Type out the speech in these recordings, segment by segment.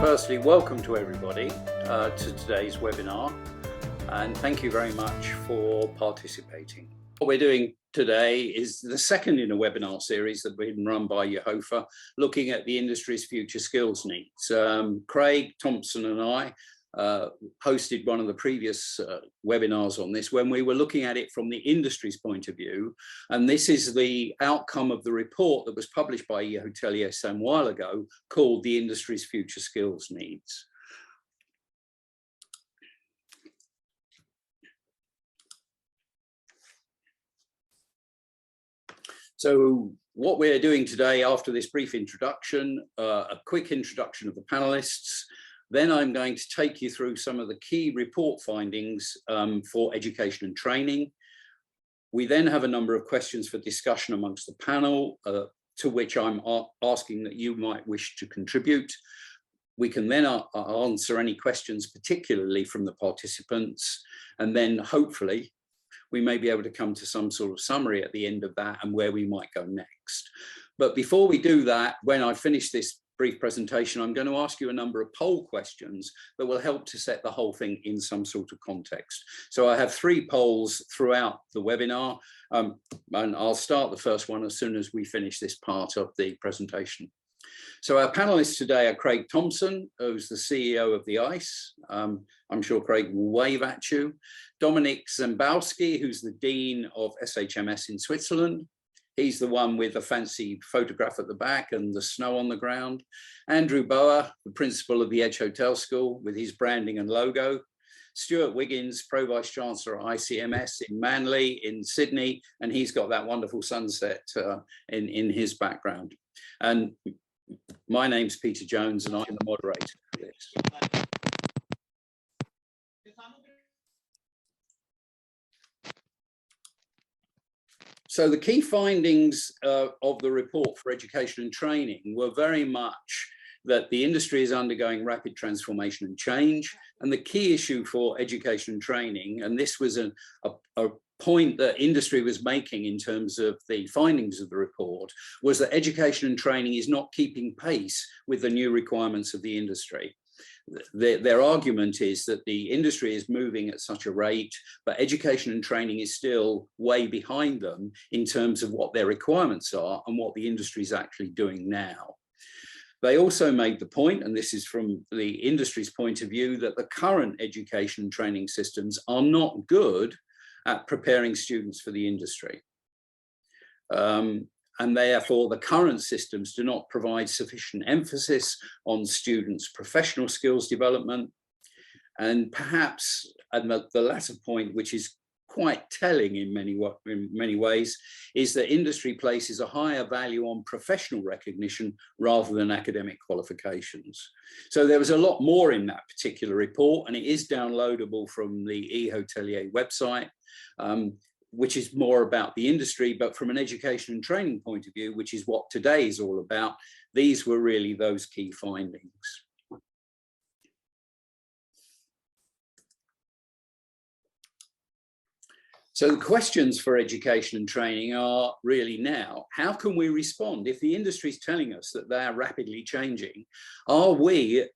Firstly, welcome to everybody to today's webinar, and thank you very much for participating. What we're doing today is the second in a webinar series that we've been run by EUHOFA, looking at the industry's future skills needs. Craig Thompson and I hosted one of the previous webinars on this when we were looking at it from the industry's point of view, and this is the outcome of the report that was published by EUHOFA some while ago called The Industry's Future Skills Needs. So what we're doing today, after this brief introduction, a quick introduction of the panelists. Then I'm going to take you through some of the key report findings for education and training. We then have a number of questions for discussion amongst the panel, to which I'm asking that you might wish to contribute. We can then answer any questions, particularly from the participants, and then hopefully we may be able to come to some sort of summary at the end of that and where we might go next. But before we do that, when I finish this brief presentation, I'm going to ask you a number of poll questions that will help to set the whole thing in some sort of context. So I have 3 polls throughout the webinar, and I'll start the first one as soon as we finish this part of the presentation. So our panelists today are Craig Thompson, who's the CEO of the ICE. I'm sure Craig will wave at you. Dominik Zembowski, who's the Dean of SHMS in Switzerland. He's the one with the fancy photograph at the back and the snow on the ground. Andrew Bower, the principal of the Edge Hotel School with his branding and logo. Stuart Wiggins, Pro Vice Chancellor at ICMS in Manly in Sydney, and he's got that wonderful sunset in his background. And my name's Peter Jones, and I'm the moderator for this. So the key findings of the report for education and training were very much that the industry is undergoing rapid transformation and change. And the key issue for education and training, and this was a point that industry was making in terms of the findings of the report, was that education and training is not keeping pace with the new requirements of the industry. Their argument is that the industry is moving at such a rate, but education and training is still way behind them in terms of what their requirements are and what the industry is actually doing now. They also made the point, and this is from the industry's point of view, that the current education and training systems are not good at preparing students for the industry. And therefore the current systems do not provide sufficient emphasis on students' professional skills development. And perhaps at the latter point, which is quite telling in many ways, is that industry places a higher value on professional recognition rather than academic qualifications. So there was a lot more in that particular report, and it is downloadable from the EUHOFA website, which is more about the industry, but from an education and training point of view, which is what today is all about, these were really those key findings. So the questions for education and training are really now, how can we respond? If the industry is telling us that they are rapidly changing, are we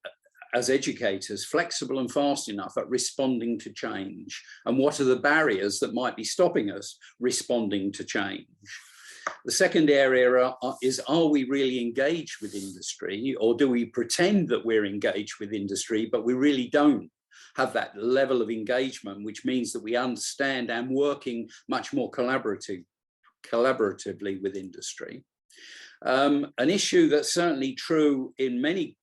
as educators flexible and fast enough at responding to change? And what are the barriers that might be stopping us responding to change? The second area is, are we really engaged with industry, or do we pretend that we're engaged with industry, but we really don't have that level of engagement, which means that we understand and working much more collaboratively with industry. An issue that's certainly true in many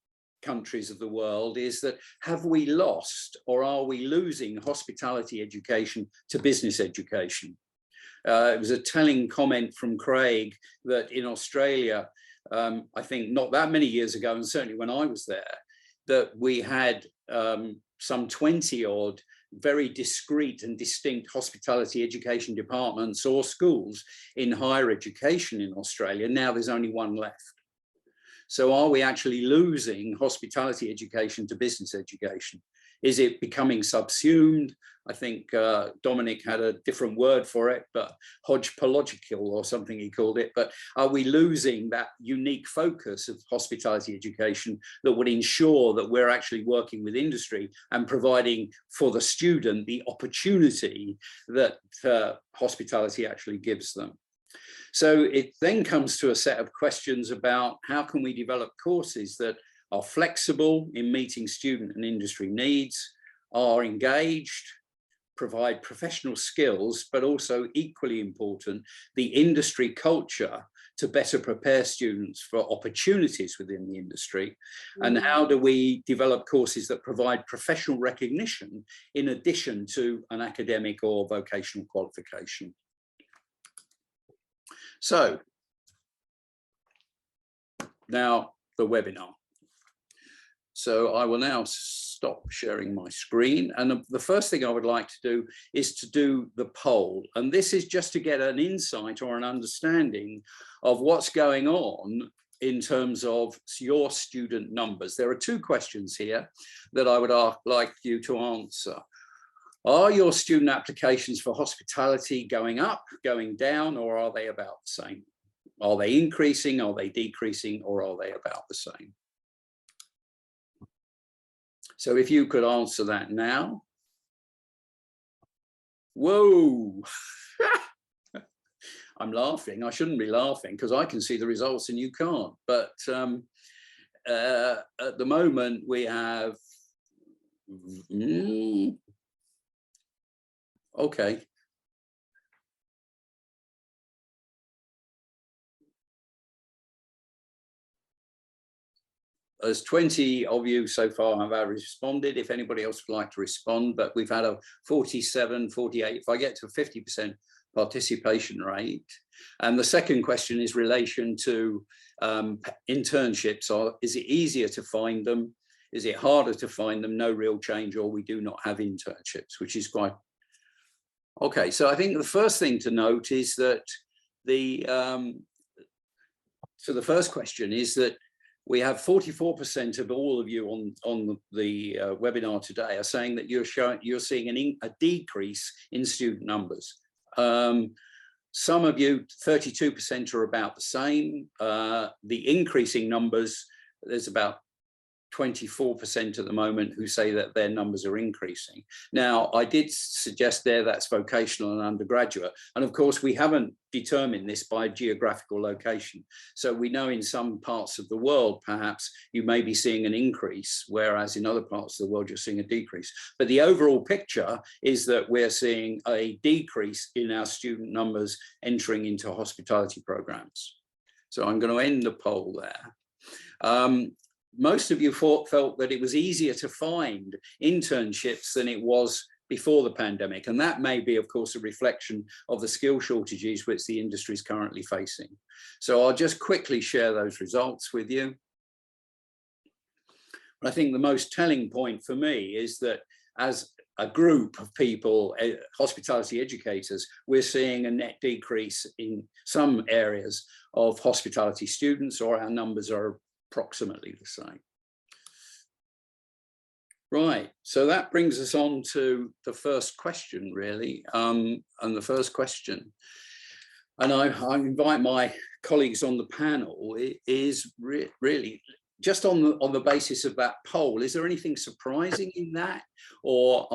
countries of the world is that, have we lost or are we losing hospitality education to business education? It was a telling comment from Craig that in Australia, I think not that many years ago, and certainly when I was there, that we had some 20 odd very discrete and distinct hospitality education departments or schools in higher education in Australia. Now there's only one left. So are we actually losing hospitality education to business education? Is it becoming subsumed? I think Dominic had a different word for it, but hodgepodgeological or something he called it. But are we losing that unique focus of hospitality education that would ensure that we're actually working with industry and providing for the student the opportunity that hospitality actually gives them? So it then comes to a set of questions about how can we develop courses that are flexible in meeting student and industry needs, are engaged, provide professional skills, but also equally important, the industry culture to better prepare students for opportunities within the industry. And how do we develop courses that provide professional recognition in addition to an academic or vocational qualification? So now the webinar. So I will now stop sharing my screen. And the first thing I would like to do is to do the poll. And this is just to get an insight or an understanding of what's going on in terms of your student numbers. There are two questions here that I would like you to answer. Are your student applications for hospitality going up, going down, or are they about the same? Are they increasing, are they decreasing, or are they about the same? So if you could answer that now. Whoa. I'm laughing. I shouldn't be laughing because I can see the results and you can't. But at the moment we have, okay. There's 20 of you so far have responded. If anybody else would like to respond, but we've had a 47, 48. If I get to a 50% participation rate. And the second question is relation to internships. Is it easier to find them? Is it harder to find them? No real change, or we do not have internships, which is quite okay. So I think the first thing to note is that so the first question is that we have 44% of all of you on the webinar today are saying that you're seeing a decrease in student numbers. Some of you, 32%, are about the same. The increasing numbers, there's about 24% at the moment who say that their numbers are increasing. Now, I did suggest there that's vocational and undergraduate. And of course, we haven't determined this by geographical location. So we know in some parts of the world, perhaps you may be seeing an increase, whereas in other parts of the world, you're seeing a decrease. But the overall picture is that we're seeing a decrease in our student numbers entering into hospitality programs. So I'm going to end the poll there. Most of you felt that it was easier to find internships than it was before the pandemic. And that may be, of course, a reflection of the skill shortages which the industry is currently facing. So I'll just quickly share those results with you. I think the most telling point for me is that as a group of people, hospitality educators, we're seeing a net decrease in some areas of hospitality students, or our numbers are approximately the same. Right, so that brings us on to the first question, really. And the first question, and I invite my colleagues on the panel, is really just on the basis of that poll. Is there anything surprising in that, or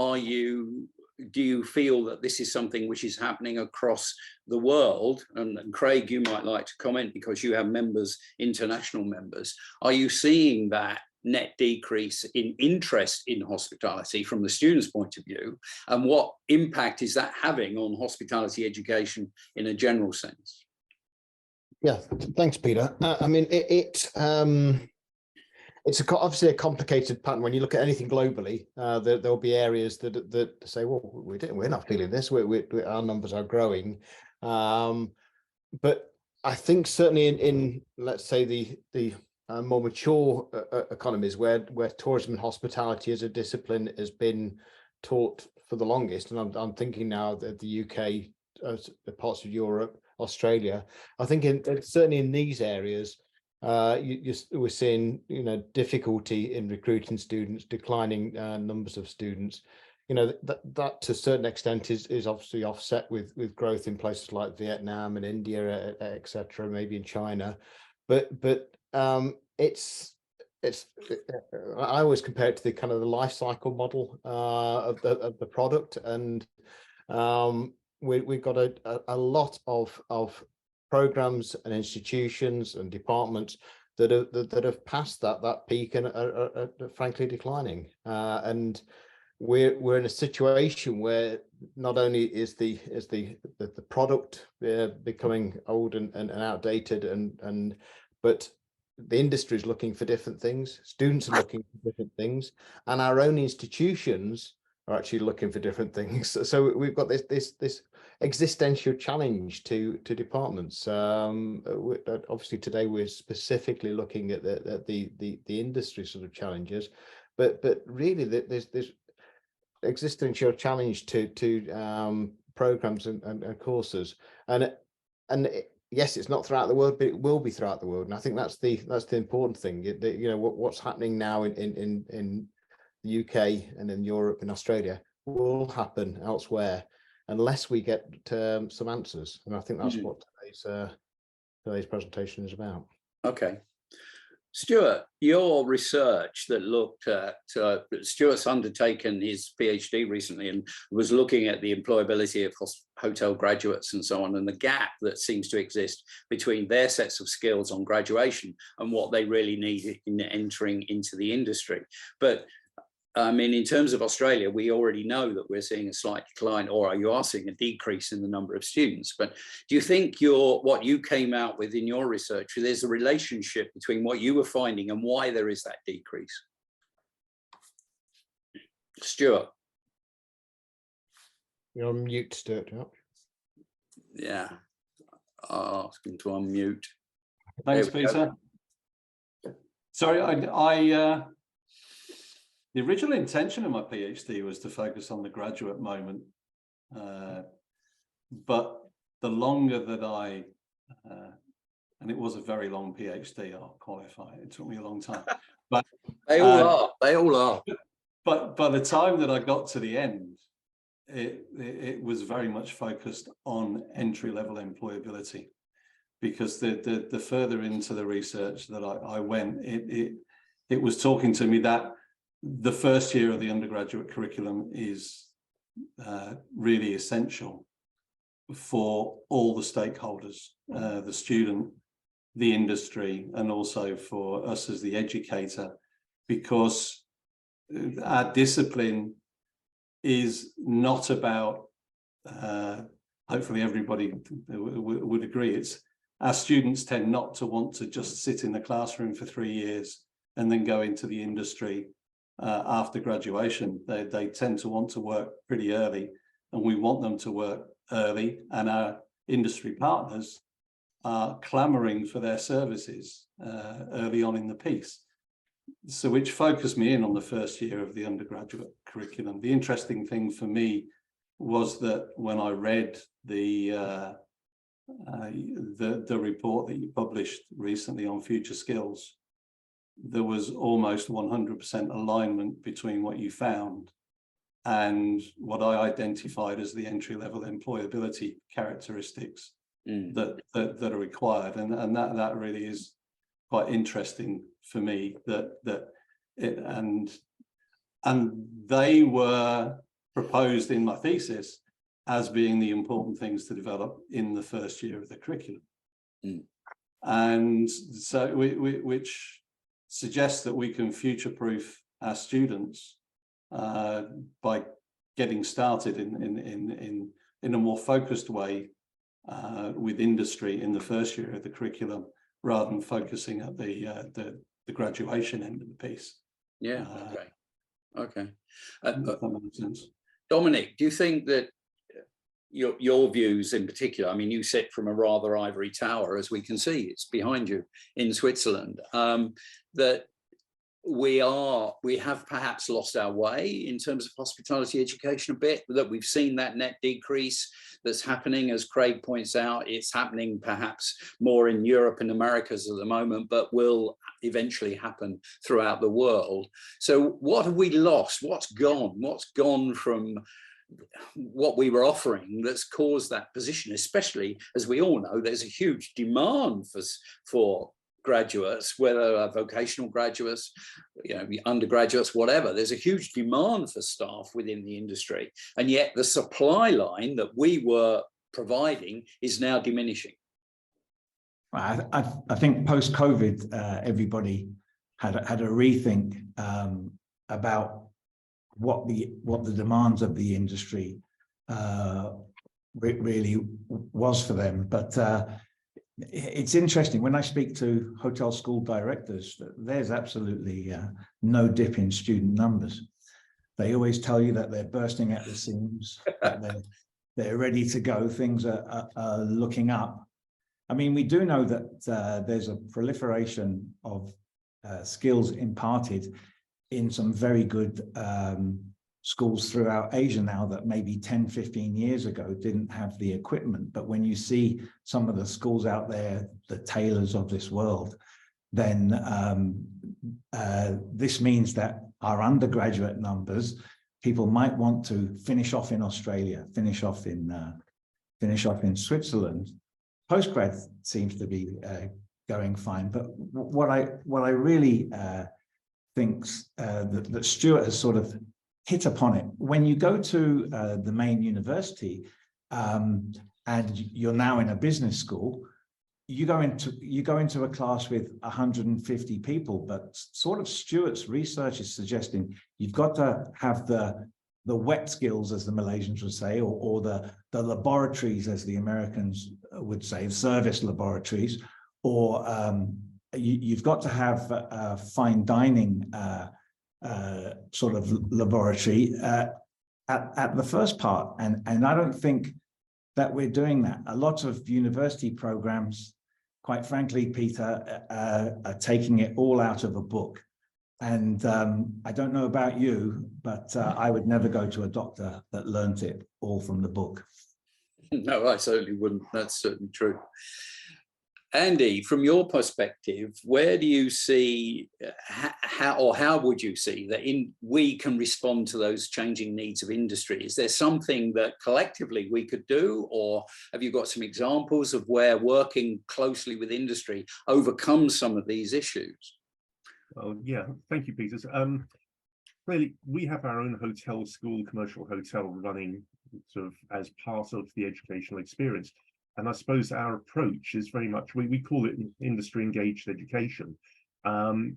do you feel that this is something which is happening across the world? And Craig, you might like to comment because you have members, international members. Are you seeing that net decrease in interest in hospitality from the students' point of view? And what impact is that having on hospitality education in a general sense? Yeah, thanks, Peter. I mean, it's obviously a complicated pattern. When you look at anything globally, there'll be areas that say, well, we're not feeling this. Our numbers are growing, but I think certainly in let's say the more mature economies where tourism and hospitality as a discipline has been taught for the longest, and I'm thinking now that the UK, the parts of Europe, Australia, I think certainly in these areas, we're seeing, difficulty in recruiting students, declining numbers of students. That to a certain extent is obviously offset with growth in places like Vietnam and India, etc., maybe in China, but it's I always compare it to the kind of the life cycle model of the product, and we've got a lot of programs and institutions and departments that have passed that peak and are frankly declining, and we're in a situation where not only is the product becoming old and outdated, but the industry is looking for different things, students are looking for different things, and our own institutions are actually looking for different things. So we've got this existential challenge to departments. Obviously today we're specifically looking at the industry sort of challenges, but really there's existential challenge to programs and courses, and yes, it's not throughout the world, but it will be throughout the world, and I think that's the important thing. What's happening now in the UK and in Europe and Australia will happen elsewhere unless we get some answers, and I think that's what today's presentation is about. Okay. Stuart, your research that looked at, Stuart's undertaken his PhD recently and was looking at the employability of hotel graduates and so on, and the gap that seems to exist between their sets of skills on graduation and what they really need in entering into the industry. But I mean, in terms of Australia, we already know that we're seeing a slight decline, or you are seeing a decrease in the number of students. But do you think what you came out with in your research, there's a relationship between what you were finding and why there is that decrease? Stuart. You're on mute, Stuart. Yeah, I'll ask him to unmute. Thanks, Peter. Sorry, the original intention of my PhD was to focus on the graduate moment, but the longer that and it was a very long PhD, I'll qualify, it took me a long time. But they all are. But by the time that I got to the end, it was very much focused on entry-level employability, because the further into the research that I went, it was talking to me that the first year of the undergraduate curriculum is really essential for all the stakeholders, the student, the industry, and also for us as the educator, because our discipline is not about, hopefully everybody would agree, it's our students tend not to want to just sit in the classroom for 3 years and then go into the industry after graduation. They tend to want to work pretty early, and we want them to work early, and our industry partners are clamoring for their services early on in the piece. So which focused me in on the first year of the undergraduate curriculum. The interesting thing for me was that when I read the report that you published recently on future skills, there was almost 100% alignment between what you found and what I identified as the entry-level employability characteristics that are required, and that really is quite interesting for me. And they were proposed in my thesis as being the important things to develop in the first year of the curriculum, and so which suggests that we can future-proof our students by getting started in a more focused way with industry in the first year of the curriculum, rather than focusing at the graduation end of the piece. Yeah. Okay. That makes sense. Dominic, do you think that your views in particular, I mean, you sit from a rather ivory tower, as we can see, it's behind you in Switzerland, that we have perhaps lost our way in terms of hospitality education a bit, that we've seen that net decrease that's happening. As Craig points out, it's happening perhaps more in Europe and Americas at the moment, but will eventually happen throughout the world. So what have we lost? What's gone from what we were offering that's caused that position, especially as we all know there's a huge demand for graduates, whether vocational graduates, undergraduates, whatever. There's a huge demand for staff within the industry, and yet the supply line that we were providing is now diminishing. I think post-COVID, everybody had a rethink about what the demands of the industry really was for them. But it's interesting, when I speak to hotel school directors, there's absolutely no dip in student numbers. They always tell you that they're bursting at the seams, that they're ready to go, things are looking up. I mean, we do know that there's a proliferation of skills imparted in some very good schools throughout Asia now that maybe 10, 15 years ago didn't have the equipment. But when you see some of the schools out there, the Taylors of this world, then this means that our undergraduate numbers, people might want to finish off in Australia, finish off in Switzerland. Postgrad seems to be going fine. But what I really thinks that Stuart has sort of hit upon it. When you go to the main university and you're now in a business school, you go into a class with 150 people, but sort of Stuart's research is suggesting you've got to have the wet skills, as the Malaysians would say, or the laboratories, as the Americans would say, service laboratories, or you've got to have a fine dining sort of laboratory at the first part. And I don't think that we're doing that. A lot of university programs, quite frankly, Peter, are taking it all out of a book. And I don't know about you, but I would never go to a doctor that learnt it all from the book. No, I certainly wouldn't. That's certainly true. Andy, from your perspective, where do you see, how would you see that we can respond to those changing needs of industry? Is there something that collectively we could do, or have you got some examples of where working closely with industry overcomes some of these issues? Oh, yeah, thank you, Peter. Clearly, we have our own hotel school, commercial hotel, running sort of as part of the educational experience. And I suppose our approach is very much, we call it industry engaged education,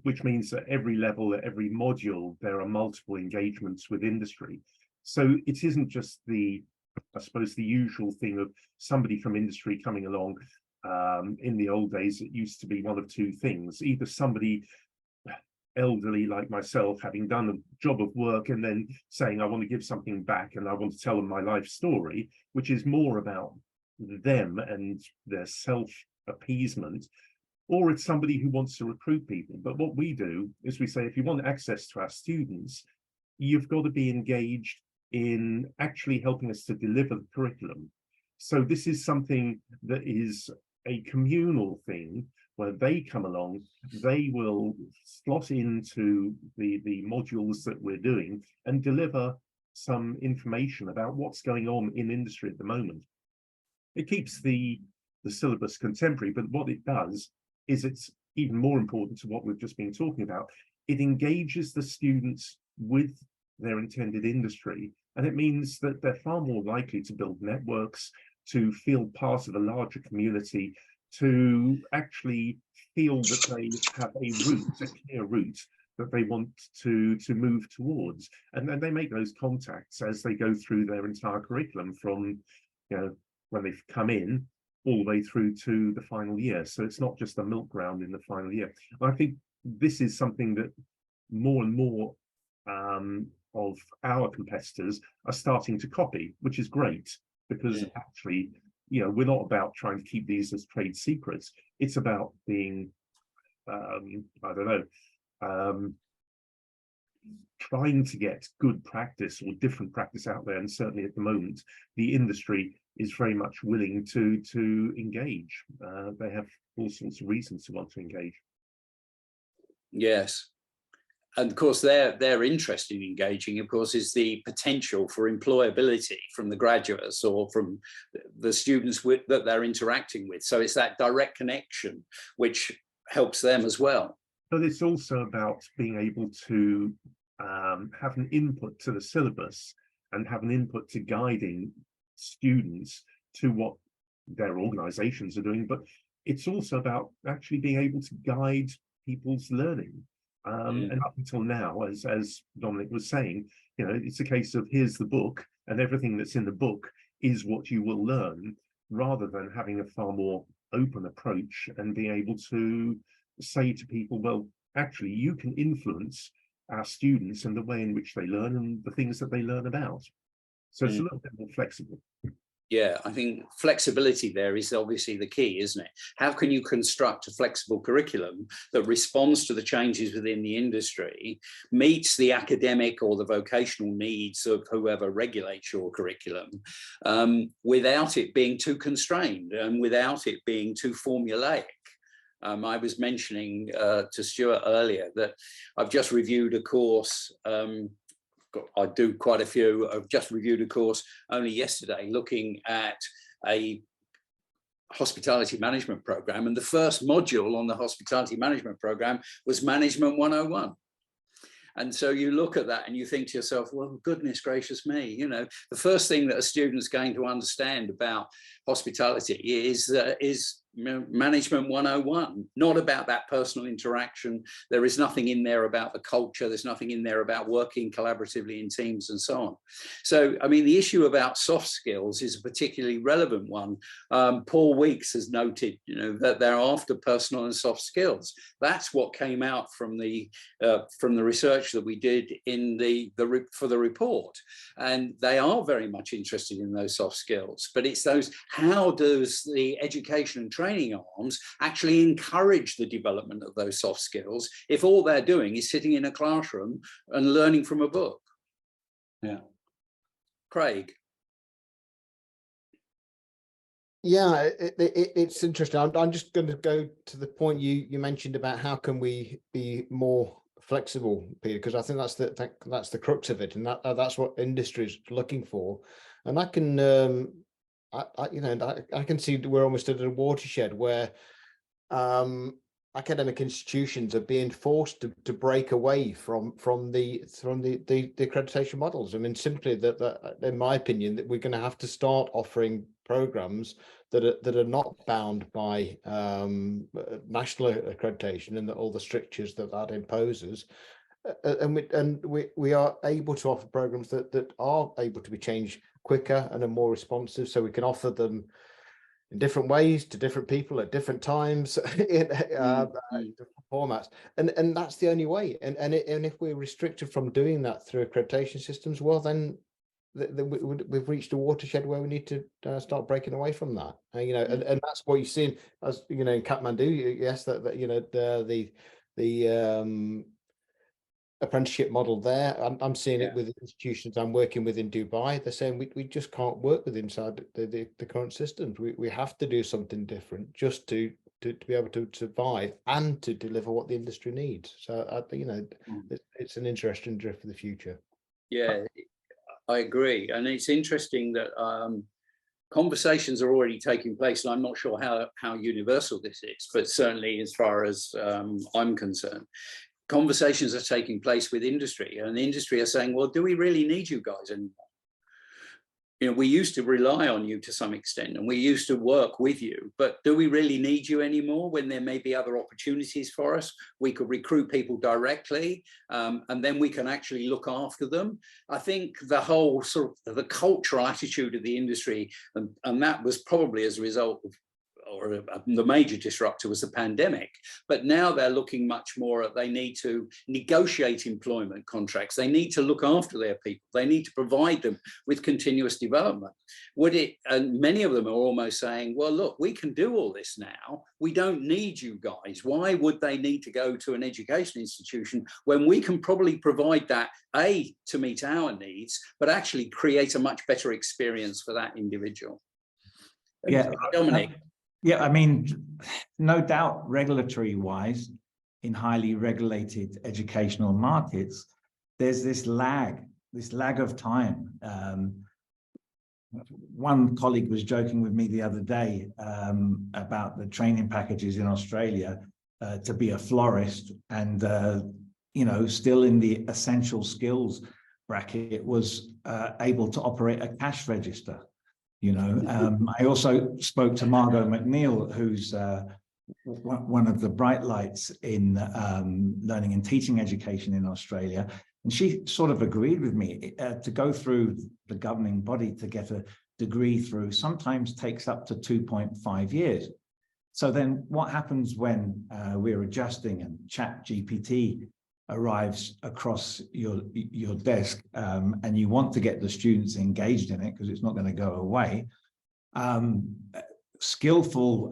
which means that every level, at every module, there are multiple engagements with industry. So it isn't just I suppose, the usual thing of somebody from industry coming along. In the old days, it used to be one of two things: either somebody elderly like myself, having done a job of work and then saying, I want to give something back and I want to tell them my life story, which is more about them and their self-appeasement, or it's somebody who wants to recruit people. But what we do is we say, if you want access to our students, you've got to be engaged in actually helping us to deliver the curriculum. So this is something that is a communal thing, where they come along, they will slot into the modules that we're doing and deliver some information about what's going on in industry at the moment. It keeps the syllabus contemporary, but what it does is, it's even more important to what we've just been talking about. It engages the students with their intended industry, and it means that they're far more likely to build networks, to feel part of a larger community, to actually feel that they have a clear route that they want to move towards. And then they make those contacts as they go through their entire curriculum, from when they've come in all the way through to the final year. So it's not just a milk round in the final year. I think this is something that more and more of our competitors are starting to copy, which is great, because actually, we're not about trying to keep these as trade secrets. It's about being, trying to get good practice or different practice out there. And certainly at the moment, the industry is very much willing to engage. They have all sorts of reasons to want to engage. Yes. And of course, their interest in engaging, of course, is the potential for employability from the graduates or from the students that they're interacting with. So it's that direct connection which helps them as well. But it's also about being able to have an input to the syllabus and have an input to guiding students to what their organizations are doing. But it's also about actually being able to guide people's learning. And up until now, as Dominic was saying, you know, it's a case of here's the book and everything that's in the book is what you will learn, rather than having a far more open approach and being able to say to people, well, actually, you can influence our students and the way in which they learn and the things that they learn about. So it's a little bit more flexible. Yeah, I think flexibility there is obviously the key, isn't it? How can you construct a flexible curriculum that responds to the changes within the industry, meets the academic or the vocational needs of whoever regulates your curriculum, without it being too constrained and without it being too formulaic? I was mentioning to Stuart earlier that I've just reviewed a course. I do quite a few. I've just reviewed a course only yesterday looking at a hospitality management program, and the first module on the hospitality management program was Management 101. And so you look at that and you think to yourself, well, goodness gracious me, you know, the first thing that a student's going to understand about hospitality is Management 101, not about that personal interaction. There is nothing in there about the culture. There's nothing in there about working collaboratively in teams and so on. So, I mean, the issue about soft skills is a particularly relevant one. Paul Weeks has noted, you know, that they're after personal and soft skills. That's what came out from the research that we did in for the report. And they are very much interested in those soft skills, but it's those, how does the education and training arms actually encourage the development of those soft skills if all they're doing is sitting in a classroom and learning from a book? Yeah. Yeah, Craig. it's interesting. I'm just going to go to the point you mentioned about how can we be more flexible, Peter, because I think that's the crux of it, and that's what industry is looking for. And I can I can see we're almost at a watershed where academic institutions are being forced to break away from the accreditation models. I mean, simply that in my opinion, that we're going to have to start offering programs that are not bound by national accreditation and all the strictures that imposes. And we are able to offer programs that are able to be changed quicker and are more responsive, so we can offer them in different ways to different people at different times in different formats, and that's the only way. And if we're restricted from doing that through accreditation systems, well, then we've reached a watershed where we need to start breaking away from that. You know, and that's what you've seen, as you know, in Kathmandu. Yes, that you know, the apprenticeship model there. I'm seeing it with institutions I'm working with in Dubai. They're saying we just can't work with inside the current systems. We have to do something different just to be able to survive and to deliver what the industry needs. So you know, it's an interesting drift for the future. Yeah, I agree. And it's interesting that conversations are already taking place, and I'm not sure how universal this is, but certainly as far as I'm concerned, conversations are taking place with industry, and the industry are saying, well, do we really need you guys anymore? You know, we used to rely on you to some extent, and we used to work with you, but do we really need you anymore when there may be other opportunities for us? We could recruit people directly, and then we can actually look after them. I think the whole sort of the cultural attitude of the industry, and that was probably as a result the major disruptor was the pandemic, but now they're looking much more at, they need to negotiate employment contracts, they need to look after their people, they need to provide them with continuous development. And many of them are almost saying, well, look, we can do all this now, we don't need you guys. Why would they need to go to an education institution when we can probably provide that, A, to meet our needs, but actually create a much better experience for that individual? Yeah, Dominic. Yeah, I mean, no doubt regulatory wise, in highly regulated educational markets, there's this lag of time. One colleague was joking with me the other day about the training packages in Australia to be a florist, and you know, still in the essential skills bracket, was able to operate a cash register. You know, I also spoke to Margot McNeil, who's one of the bright lights in learning and teaching education in Australia. And she sort of agreed with me to go through the governing body to get a degree through sometimes takes up to 2.5 years. So then what happens when we're adjusting and ChatGPT arrives across your desk and you want to get the students engaged in it because it's not going to go away? Skillful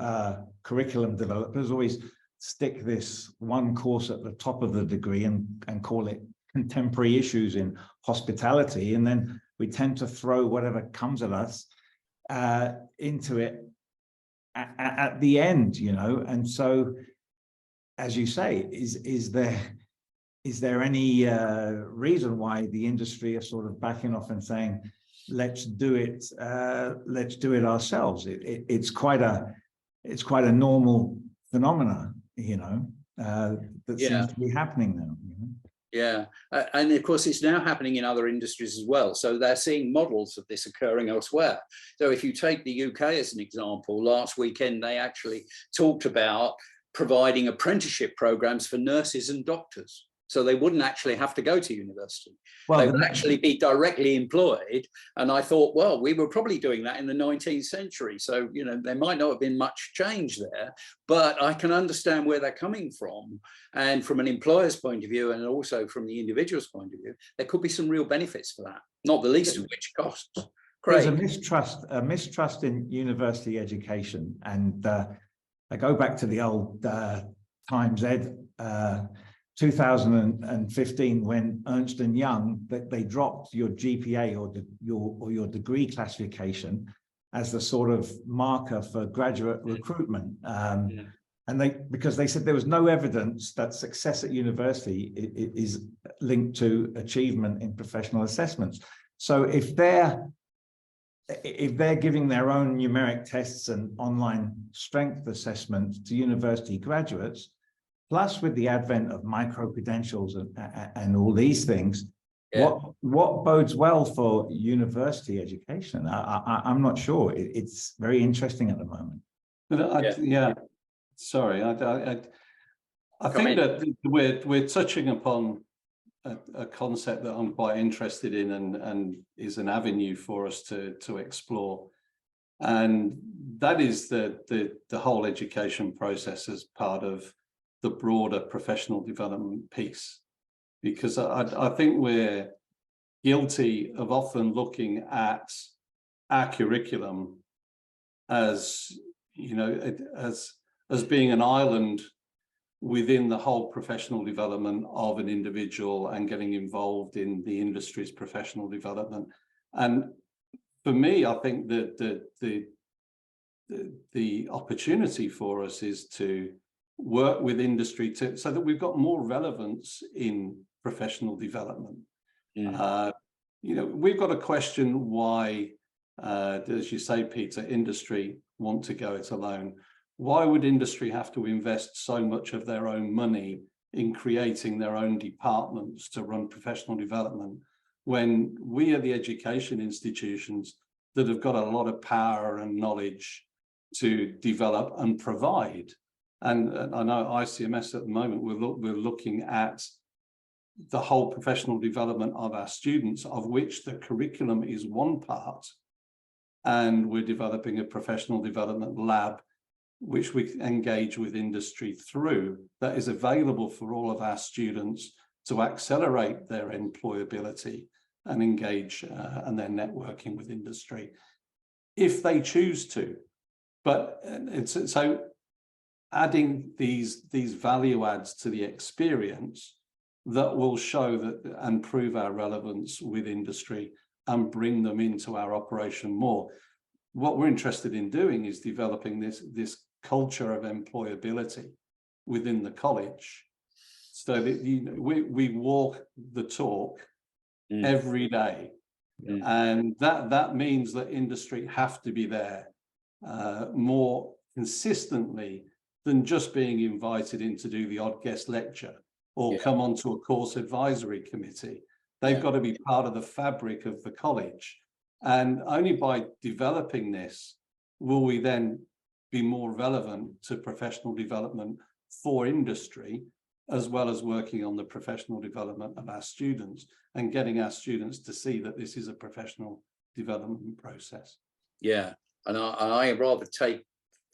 curriculum developers always stick this one course at the top of the degree and call it contemporary issues in hospitality, and then we tend to throw whatever comes at us into it at the end, you know. And so, as you say, is there any reason why the industry is sort of backing off and saying, let's do it ourselves? It's quite a normal phenomena, you know, that seems to be happening now. You know? Yeah, and of course it's now happening in other industries as well. So they're seeing models of this occurring elsewhere. So if you take the UK as an example, last weekend they actually talked about providing apprenticeship programs for nurses and doctors. So they wouldn't actually have to go to university. Well, they would actually be directly employed. And I thought, well, we were probably doing that in the 19th century. So, you know, there might not have been much change there, but I can understand where they're coming from. And from an employer's point of view, and also from the individual's point of view, there could be some real benefits for that, not the least of which costs. Craig. There's a mistrust in university education. And I go back to the old Times Ed 2015, when Ernst & Young, they dropped your GPA or your degree classification as the sort of marker for graduate recruitment. And because they said there was no evidence that success at university is linked to achievement in professional assessments. So if they're giving their own numeric tests and online strength assessments to university graduates, plus with the advent of micro-credentials and all these things, what bodes well for university education? I'm not sure. It's very interesting at the moment. Sorry, I think that we're touching upon a concept that I'm quite interested in and is an avenue for us to explore. And that is the whole education process as part of the broader professional development piece, because I think we're guilty of often looking at our curriculum as, you know, as being an island within the whole professional development of an individual and getting involved in the industry's professional development. And for me, I think that the opportunity for us is to work with industry so that we've got more relevance in professional development. You know, we've got to question why, as you say, Peter, industry want to go it alone. Why would industry have to invest so much of their own money in creating their own departments to run professional development, when we are the education institutions that have got a lot of power and knowledge to develop and provide? And I know ICMS at the moment, we're looking at the whole professional development of our students, of which the curriculum is one part. And we're developing a professional development lab which we engage with industry through, that is available for all of our students to accelerate their employability and engage and their networking with industry, if they choose to. But so adding these value adds to the experience that will show that and prove our relevance with industry and bring them into our operation more. What we're interested in doing is developing this culture of employability within the college, so that we walk the talk every day. And that means that industry have to be there more consistently than just being invited in to do the odd guest lecture or come onto a course advisory committee. They've got to be part of the fabric of the college. And only by developing this will we then be more relevant to professional development for industry, as well as working on the professional development of our students and getting our students to see that this is a professional development process. Yeah, and I rather take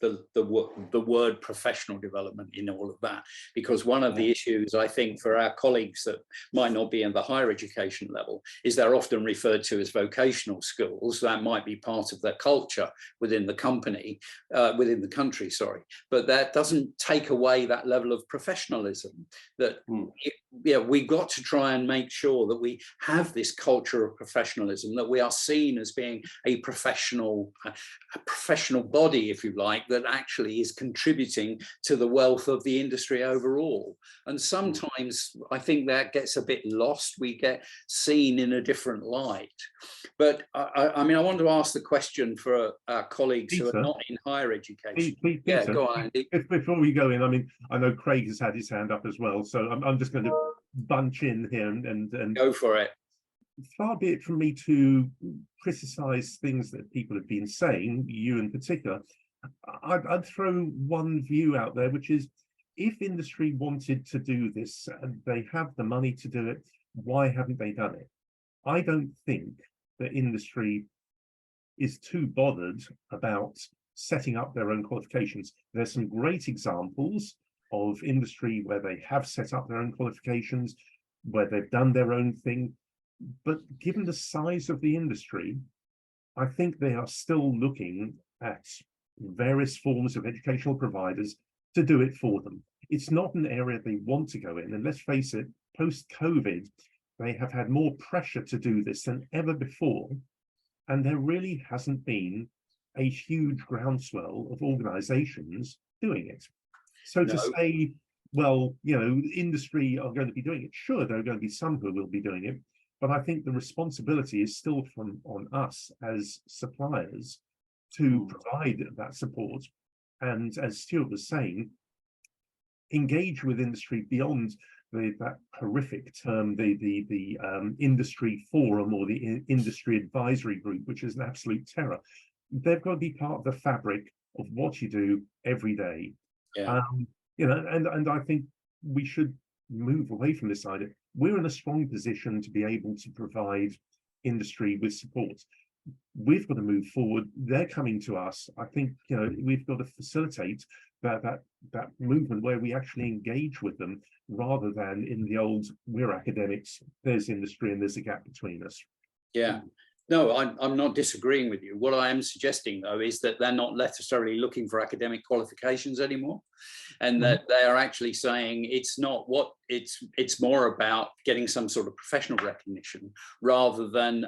the word professional development in all of that, because one of the issues I think for our colleagues that might not be in the higher education level is they're often referred to as vocational schools. That might be part of their culture within the company, within the country, sorry, but that doesn't take away that level of professionalism that we've got to try and make sure that we have this culture of professionalism, that we are seen as being a professional body, if you like, that actually is contributing to the wealth of the industry overall. And sometimes I think that gets a bit lost. We get seen in a different light. But I mean, I want to ask the question for our colleagues Peter, who are not in higher education. Peter, go on, Andy. Before we go in, I mean, I know Craig has had his hand up as well, so I'm just going to bunch in here and go for it. Far be it from me to criticize things that people have been saying, you in particular. I'd throw one view out there, which is, if industry wanted to do this and they have the money to do it, why haven't they done it? I don't think that industry is too bothered about setting up their own qualifications. There's some great examples of industry where they have set up their own qualifications, where they've done their own thing. But given the size of the industry, I think they are still looking at various forms of educational providers to do it for them. It's not an area they want to go in. And let's face it, post-COVID, they have had more pressure to do this than ever before. And there really hasn't been a huge groundswell of organizations doing it. So to say, well, you know, industry are going to be doing it. Sure, there are going to be some who will be doing it. But I think the responsibility is still on us as suppliers to provide that support. And as Stuart was saying, engage with industry beyond that horrific term, the industry forum or the industry advisory group, which is an absolute terror. They've got to be part of the fabric of what you do every day. Yeah. You know, and I think we should move away from this idea. We're in a strong position to be able to provide industry with support. We've got to move forward. They're coming to us. I think, you know, we've got to facilitate that movement where we actually engage with them, rather than in the old, we're academics, there's industry, and there's a gap between us. Yeah. No, I'm not disagreeing with you. What I am suggesting, though, is that they're not necessarily looking for academic qualifications anymore, and that they are actually saying it's not what it's more about getting some sort of professional recognition, rather than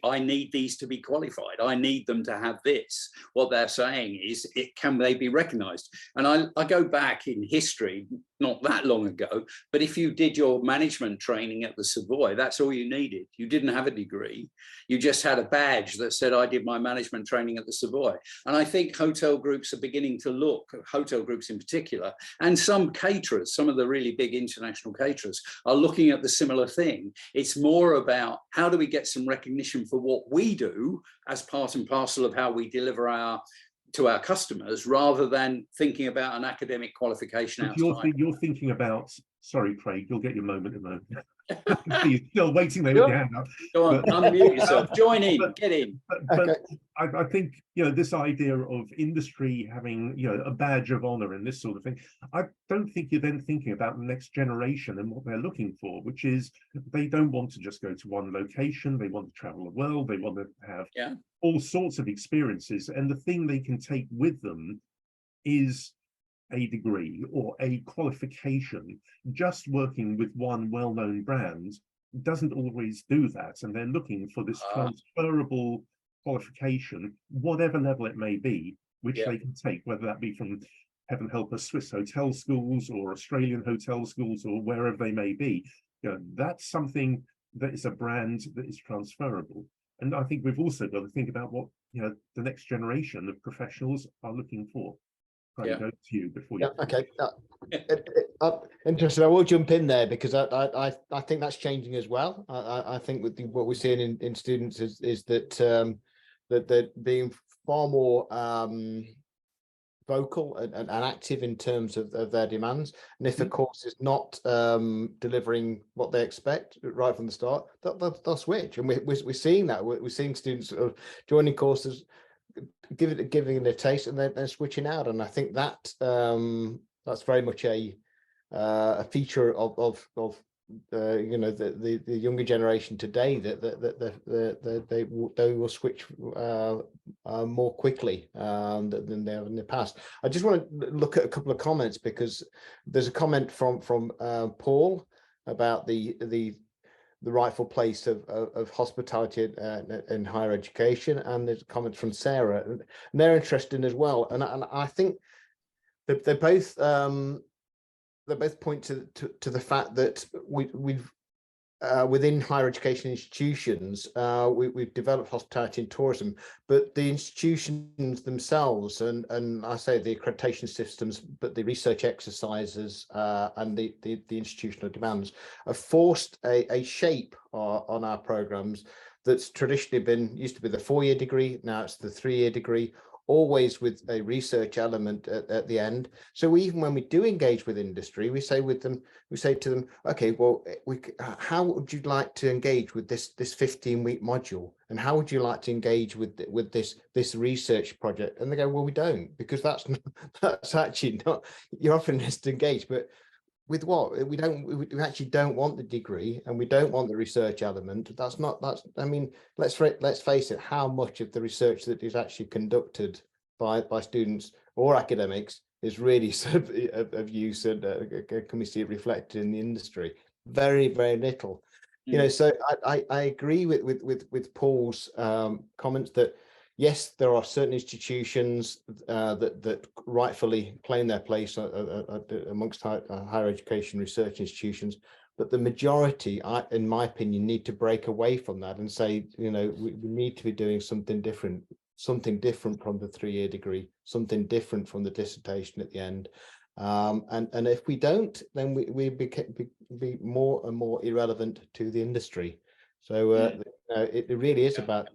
I need these to be qualified. I need them to have this. What they're saying is, can they be recognized? And I go back in history, not that long ago, but if you did your management training at the Savoy, that's all you needed. You didn't have a degree. You just had a badge that said, I did my management training at the Savoy. And I think hotel groups are beginning to look, hotel groups in particular, and some caterers, some of the really big international caterers, are looking at the similar thing. It's more about, how do we get some recognition for what we do as part and parcel of how we deliver to our customers, rather than thinking about an academic qualification outside. You're thinking about, sorry, Craig, you'll get your moment in a moment. He's still waiting there with your hand up. Go on, unmute yourself. Join in, get in. But Okay. I think, you know, this idea of industry having, you know, a badge of honor and this sort of thing, I don't think you're then thinking about the next generation and what they're looking for, which is they don't want to just go to one location. They want to travel the world. They want to have all sorts of experiences. And the thing they can take with them is a degree or a qualification. Just working with one well-known brand doesn't always do that, and they're looking for this transferable qualification, whatever level it may be, which they can take, whether that be from, heaven help us, Swiss hotel schools or Australian hotel schools or wherever they may be. You know, that's something that is a brand that is transferable. And I think we've also got to think about what, you know, the next generation of professionals are looking for. Go to you before you. Okay. Interesting. I will jump in there because I think that's changing as well. I think with what we're seeing in students is that that they're being far more vocal and active in terms of their demands. And if the course is not delivering what they expect right from the start, they'll switch. And we're seeing that. We're seeing students joining courses, giving it a taste, and then switching out. And I think that that's very much a feature of you know, the younger generation today, that they will switch more quickly than they have in the past. I just want to look at a couple of comments, because there's a comment from Paul about the rightful place of hospitality in higher education, and there's a comment from Sarah, and they're interested as well. And I think that they both point to the fact that we've within higher education institutions, we've developed hospitality and tourism, but the institutions themselves, and I say the accreditation systems, but the research exercises and the institutional demands have forced a shape on our programs that's traditionally used to be the 4-year degree. Now it's the 3-year degree, always with a research element at the end. So even when we do engage with industry, we say to them, okay, well, how would you like to engage with this 15-week module? And how would you like to engage with this research project? And they go, well, we don't, because that's actually not, you're offering us to engage, but with what? We actually don't want the degree, and we don't want the research element. I mean, let's face it, how much of the research that is actually conducted by students or academics is really sort of use, and can we see it reflected in the industry? Very, very little. You know, so I agree with Paul's comments that yes, there are certain institutions that rightfully claim their place amongst higher education research institutions, but the majority, in my opinion, need to break away from that and say, you know, we need to be doing something different from the 3-year degree, something different from the dissertation at the end. And if we don't, then we be more and more irrelevant to the industry. So it really is about,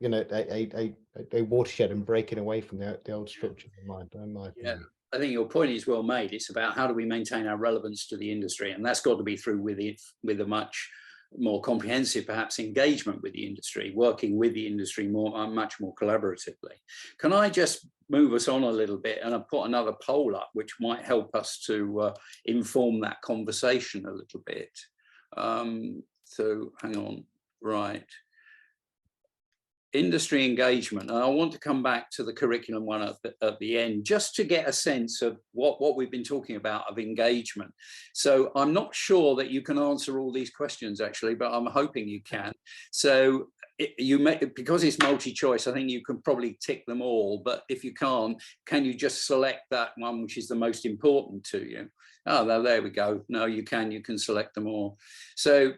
you know, a watershed and breaking away from the old structure in my opinion. Yeah, I think your point is well made. It's about how do we maintain our relevance to the industry, and that's got to be through with a much more comprehensive, perhaps, engagement with the industry, working with the industry much more collaboratively. Can I just move us on a little bit, and I'll put another poll up which might help us to inform that conversation a little bit. So hang on, right. Industry engagement, and I want to come back to the curriculum one at the end, just to get a sense of what we've been talking about of engagement. So I'm not sure that you can answer all these questions actually, but I'm hoping you can. So because it's multi-choice, I think you can probably tick them all, but if you can't, can you just select that one which is the most important to you? Oh, there we go. No, you can select them all. So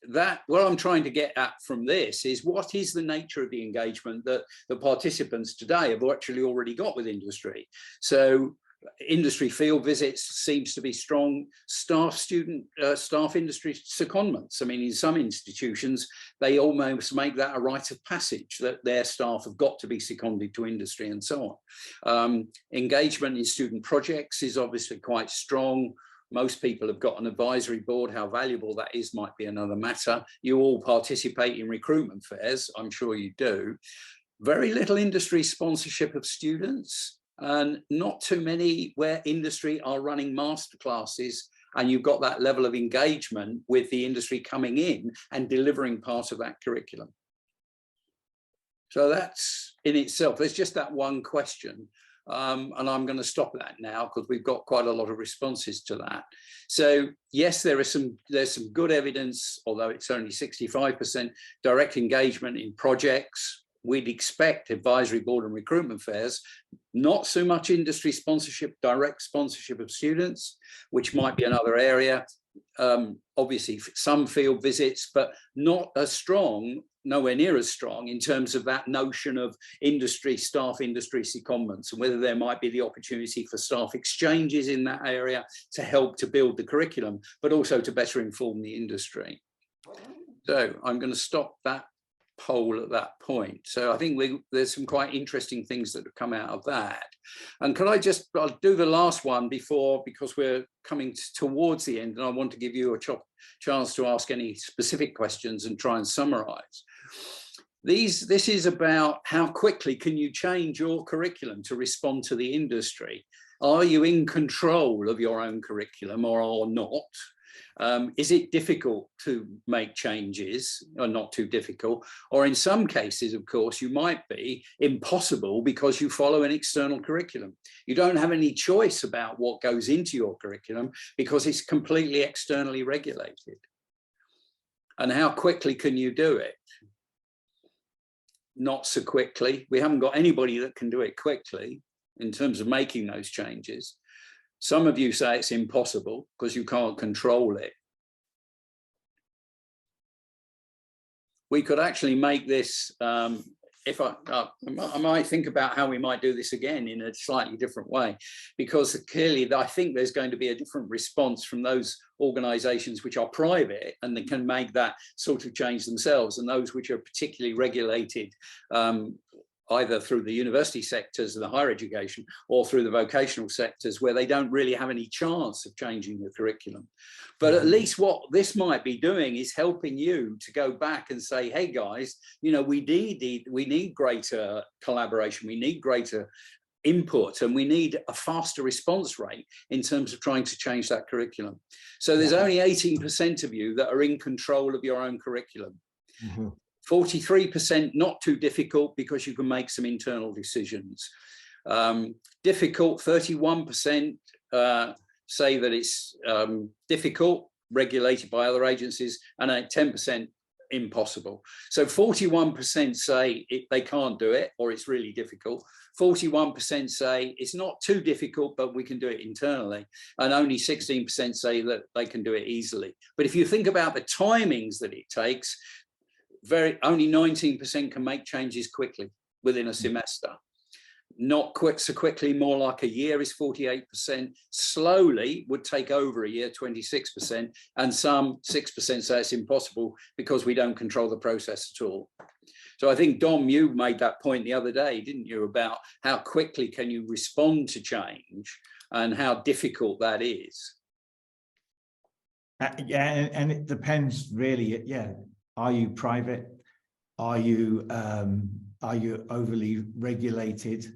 that what I'm trying to get at from this is, what is the nature of the engagement that the participants today have actually already got with industry? So industry field visits seems to be strong. Staff industry secondments. I mean, in some institutions, they almost make that a rite of passage that their staff have got to be seconded to industry and so on. Engagement in student projects is obviously quite strong. Most people have got an advisory board. How valuable that is might be another matter. You all participate in recruitment fairs, I'm sure you do. Very little industry sponsorship of students, and not too many where industry are running masterclasses and you've got that level of engagement with the industry coming in and delivering part of that curriculum. So that's in itself, there's just that one question. And I'm going to stop that now because we've got quite a lot of responses to that. So yes, there's some good evidence, although it's only 65% direct engagement in projects. We'd expect advisory board and recruitment fairs, not so much industry sponsorship, direct sponsorship of students, which might be another area. Obviously some field visits, but not as strong, nowhere near as strong in terms of that notion of industry, staff industry secondments, and whether there might be the opportunity for staff exchanges in that area to help to build the curriculum, but also to better inform the industry. So I'm going to stop that poll at that point. So I think there's some quite interesting things that have come out of that. And can I'll do the last one because we're coming towards the end and I want to give you a chance to ask any specific questions and try and summarize. This is about how quickly can you change your curriculum to respond to the industry? Are you in control of your own curriculum or not? Is it difficult to make changes, or not too difficult? Or in some cases, of course, you might be impossible because you follow an external curriculum. You don't have any choice about what goes into your curriculum because it's completely externally regulated. And how quickly can you do it? Not so quickly. We haven't got anybody that can do it quickly in terms of making those changes. Some of you say it's impossible because you can't control it. We could actually make this, if I might think about how we might do this again in a slightly different way, because clearly I think there's going to be a different response from those organizations which are private and they can make that sort of change themselves, and those which are particularly regulated, either through the university sectors and the higher education or through the vocational sectors where they don't really have any chance of changing the curriculum. But at least what this might be doing is helping you to go back and say, hey guys, you know, we need greater collaboration, we need greater input, and we need a faster response rate in terms of trying to change that curriculum. So there's only 18% of you that are in control of your own curriculum. 43% not too difficult because you can make some internal decisions. Difficult, 31% say that it's difficult, regulated by other agencies, and 10% impossible. So 41% say they can't do it or it's really difficult. 41% say it's not too difficult, but we can do it internally. And only 16% say that they can do it easily. But if you think about the timings that it takes, only 19% can make changes quickly within a semester. Not so quickly, more like a year is 48%. Slowly would take over a year, 26%. And some 6% say it's impossible because we don't control the process at all. So I think, Dom, you made that point the other day, didn't you, about how quickly can you respond to change and how difficult that is. Yeah, and it depends really, yeah. Are you private? Are you overly regulated?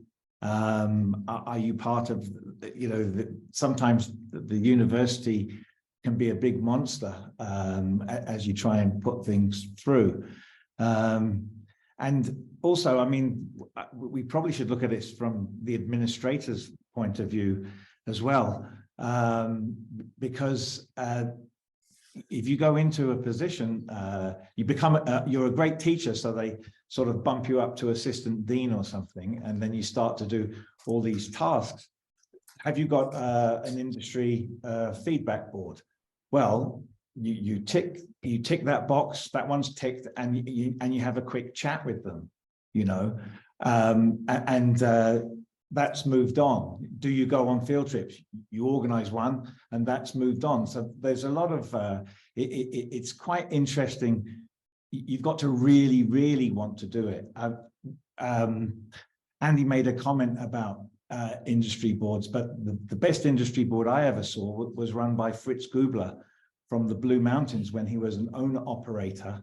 Are you part of, you know, sometimes the university can be a big monster as you try and put things through. And also, I mean, we probably should look at this from the administrator's point of view as well, because if you go into a position, you're a great teacher, so they sort of bump you up to assistant dean or something, and then you start to do all these tasks. Have you got an industry feedback board? Well, you tick that box, that one's ticked, and you have a quick chat with them, you know, that's moved on. Do you go on field trips? You organize one and that's moved on. So there's a lot of, it's quite interesting. You've got to really, really want to do it. Andy made a comment about industry boards, but the best industry board I ever saw was run by Fritz Gubler from the Blue Mountains when he was an owner-operator.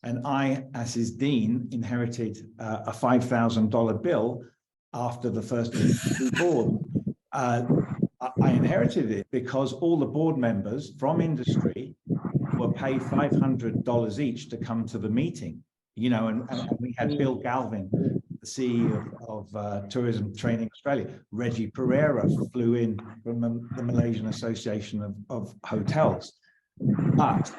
And I, as his dean, inherited a $5,000 bill after the first industry board. I inherited it because all the board members from industry were paid $500 each to come to the meeting, you know, and we had Bill Galvin, the CEO of Tourism Training Australia. Reggie Pereira flew in from the Malaysian Association of Hotels. But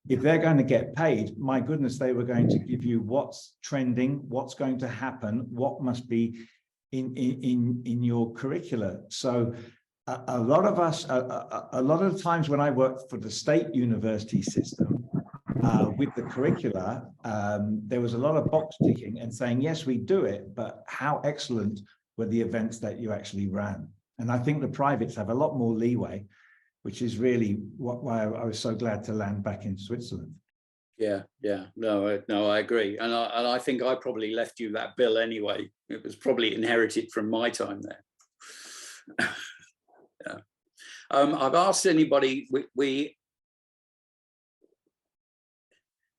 if they're going to get paid, my goodness, they were going to give you what's trending, what's going to happen, what must be in your curricula. So a lot of us, a lot of the times when I worked for the state university system with the curricula, there was a lot of box ticking and saying, yes, we do it, but how excellent were the events that you actually ran? And I think the privates have a lot more leeway, which is really why I was so glad to land back in Switzerland. Yeah, no, I agree. And I think I probably left you that bill anyway. It was probably inherited from my time there. Yeah. I've asked anybody,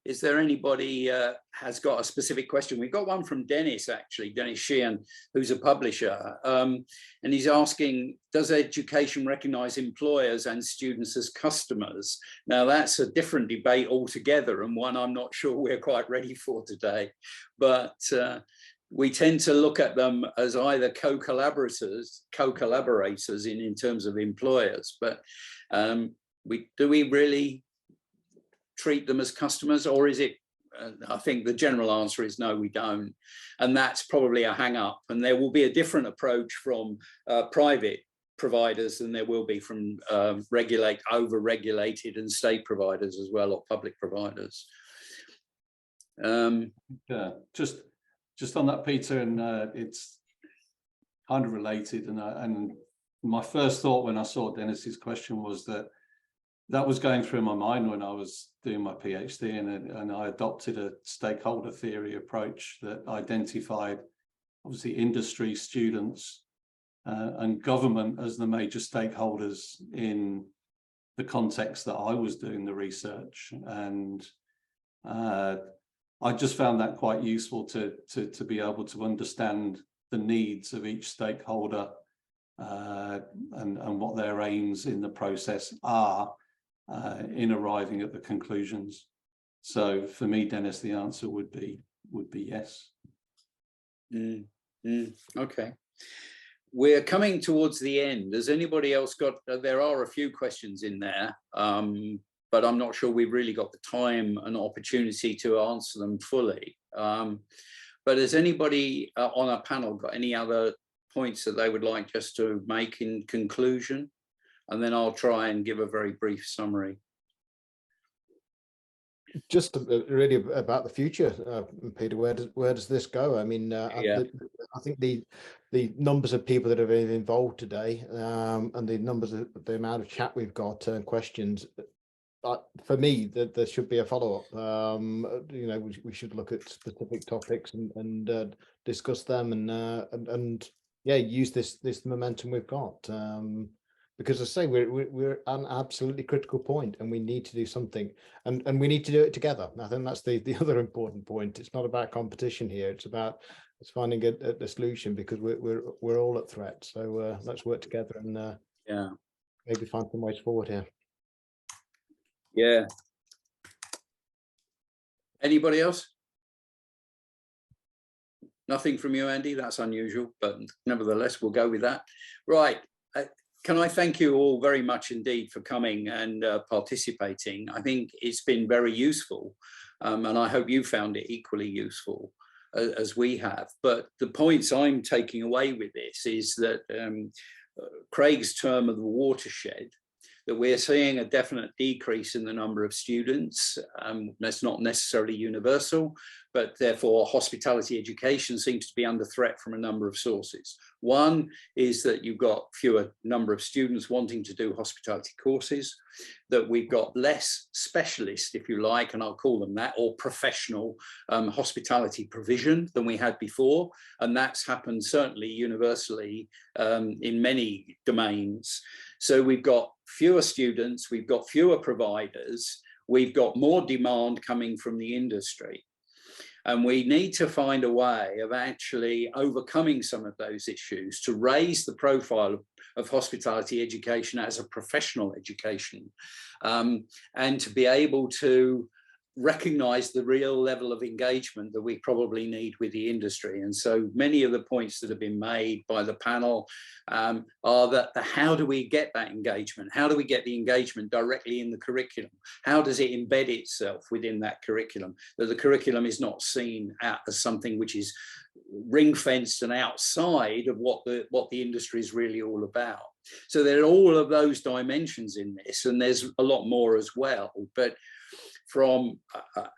is there anybody has got a specific question? We've got one from Dennis, actually, Dennis Sheehan, who's a publisher. And he's asking, does education recognise employers and students as customers? Now, that's a different debate altogether, and one I'm not sure we're quite ready for today. But we tend to look at them as either co-collaborators in terms of employers. But do we really treat them as customers, or is it, I think the general answer is no, we don't. And that's probably a hang up. And there will be a different approach from private providers than there will be from over-regulated and state providers as well, or public providers. Yeah, just on that, Peter, and it's kind of related. And my first thought when I saw Dennis's question was that was going through my mind when I was doing my PhD, and I adopted a stakeholder theory approach that identified obviously industry, students, and government as the major stakeholders in the context that I was doing the research. And I just found that quite useful to be able to understand the needs of each stakeholder and what their aims in the process are in arriving at the conclusions. So for me, Dennis, the answer would be yes. Okay. We're coming towards the end. Has anybody else got, there are a few questions in there, but I'm not sure we've really got the time and opportunity to answer them fully. But has anybody on our panel got any other points that they would like just to make in conclusion? And then I'll try and give a very brief summary. Just really about the future, Peter, where does this go? I mean, I think the numbers of people that have been involved today and the numbers of the amount of chat we've got and questions, for me, there should be a follow-up. You know, we should look at specific topics and discuss them and yeah, use this momentum we've got. Because as I say, we're at an absolutely critical point, and we need to do something, and we need to do it together. I think that's the other important point. It's not about competition here. It's finding a solution, because we're all at threat. So let's work together and yeah, maybe find some ways forward here. Yeah. Anybody else? Nothing from you, Andy? That's unusual, but nevertheless, we'll go with that. Right. Can I thank you all very much indeed for coming and participating? I think it's been very useful, and I hope you found it equally useful as we have. But the points I'm taking away with this is that Craig's term of the watershed that we're seeing a definite decrease in the number of students. That's not necessarily universal, but therefore hospitality education seems to be under threat from a number of sources. One is that you've got fewer number of students wanting to do hospitality courses, that we've got less specialist, if you like, and I'll call them that, or professional hospitality provision than we had before. And that's happened certainly universally in many domains. So we've got fewer students, we've got fewer providers, we've got more demand coming from the industry. And we need to find a way of actually overcoming some of those issues to raise the profile of hospitality education as a professional education, and to be able to recognize the real level of engagement that we probably need with the industry. And so many of the points that have been made by the panel are that how do we get that engagement? How do we get the engagement directly in the curriculum? How does it embed itself within that curriculum? That the curriculum is not seen as something which is ring-fenced and outside of what the industry is really all about. So there are all of those dimensions in this, and there's a lot more as well. But from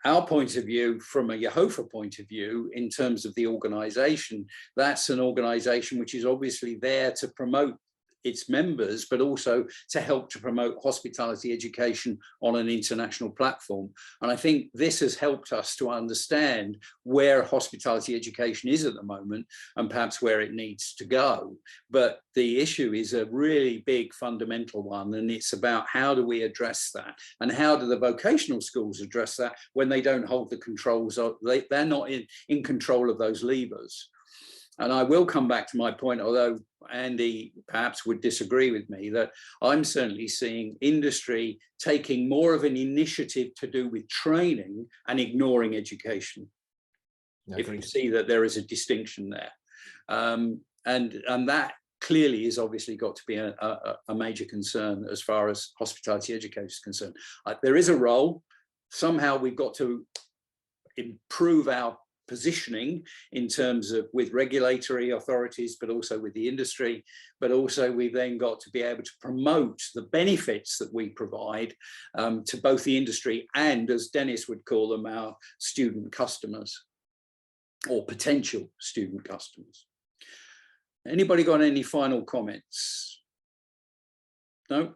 our point of view, from a EUHOFA point of view, in terms of the organization, that's an organization which is obviously there to promote its members, but also to help to promote hospitality education on an international platform. And I think this has helped us to understand where hospitality education is at the moment and perhaps where it needs to go. But the issue is a really big fundamental one, and it's about how do we address that, and how do the vocational schools address that when they don't hold the controls of, they're not in control of those levers. And I will come back to my point, although Andy perhaps would disagree with me, that I'm certainly seeing industry taking more of an initiative to do with training and ignoring education. If you see that there is a distinction there. And that clearly is obviously got to be a major concern as far as hospitality education is concerned. There is a role. Somehow we've got to improve our positioning in terms of with regulatory authorities, but also with the industry, but also we've then got to be able to promote the benefits that we provide to both the industry and, as Dennis would call them, our student customers or potential student customers. Anybody got any final comments? No?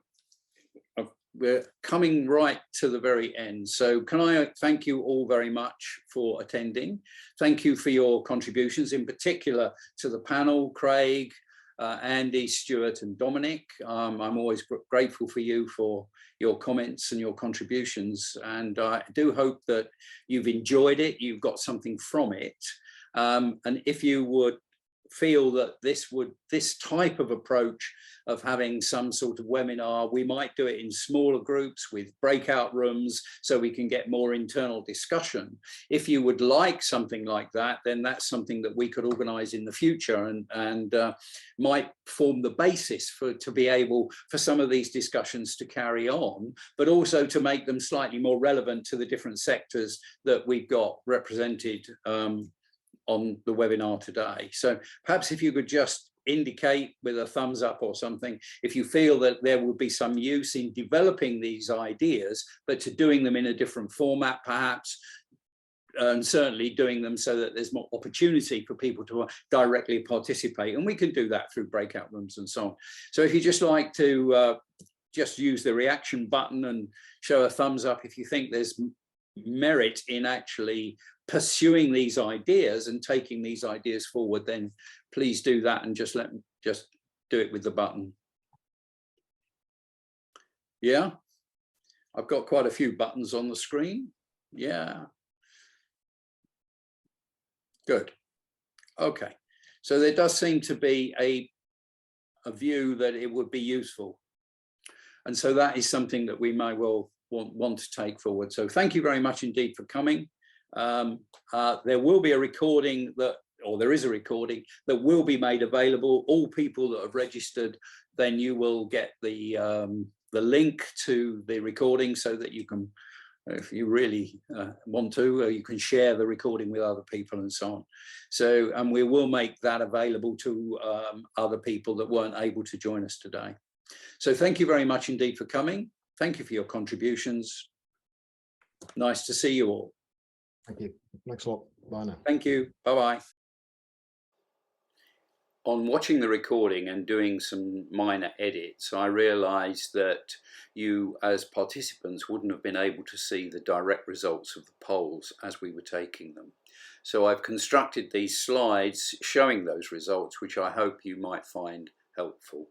We're coming right to the very end. So can I thank you all very much for attending. Thank you for your contributions, in particular to the panel, Craig, Andy, Stuart and Dominic. I'm always grateful for you for your comments and your contributions. And I do hope that you've enjoyed it, you've got something from it. And if you would feel that this type of approach of having some sort of webinar, we might do it in smaller groups with breakout rooms so we can get more internal discussion. If you would like something like that, then that's something that we could organize in the future and might form the basis to be able for some of these discussions to carry on, but also to make them slightly more relevant to the different sectors that we've got represented on the webinar today. So perhaps if you could just indicate with a thumbs up or something, if you feel that there will be some use in developing these ideas, but to doing them in a different format perhaps, and certainly doing them so that there's more opportunity for people to directly participate. And we can do that through breakout rooms and so on. So if you just like to just use the reaction button and show a thumbs up if you think there's merit in actually pursuing these ideas and taking these ideas forward, then please do that and just do it with the button. Yeah, I've got quite a few buttons on the screen. Yeah, good. Okay, so there does seem to be a view that it would be useful, and so that is something that we may well want to take forward. So thank you very much indeed for coming. There will be a recording there is a recording that will be made available. All people that have registered, then you will get the link to the recording so that you can, if you really want to, you can share the recording with other people and so on. So, and we will make that available to other people that weren't able to join us today. So thank you very much indeed for coming. Thank you for your contributions. Nice to see you all. Thank you. Thanks a lot. Bye now. Thank you. Bye-bye. On watching the recording and doing some minor edits, I realised that you as participants wouldn't have been able to see the direct results of the polls as we were taking them. So I've constructed these slides showing those results, which I hope you might find helpful.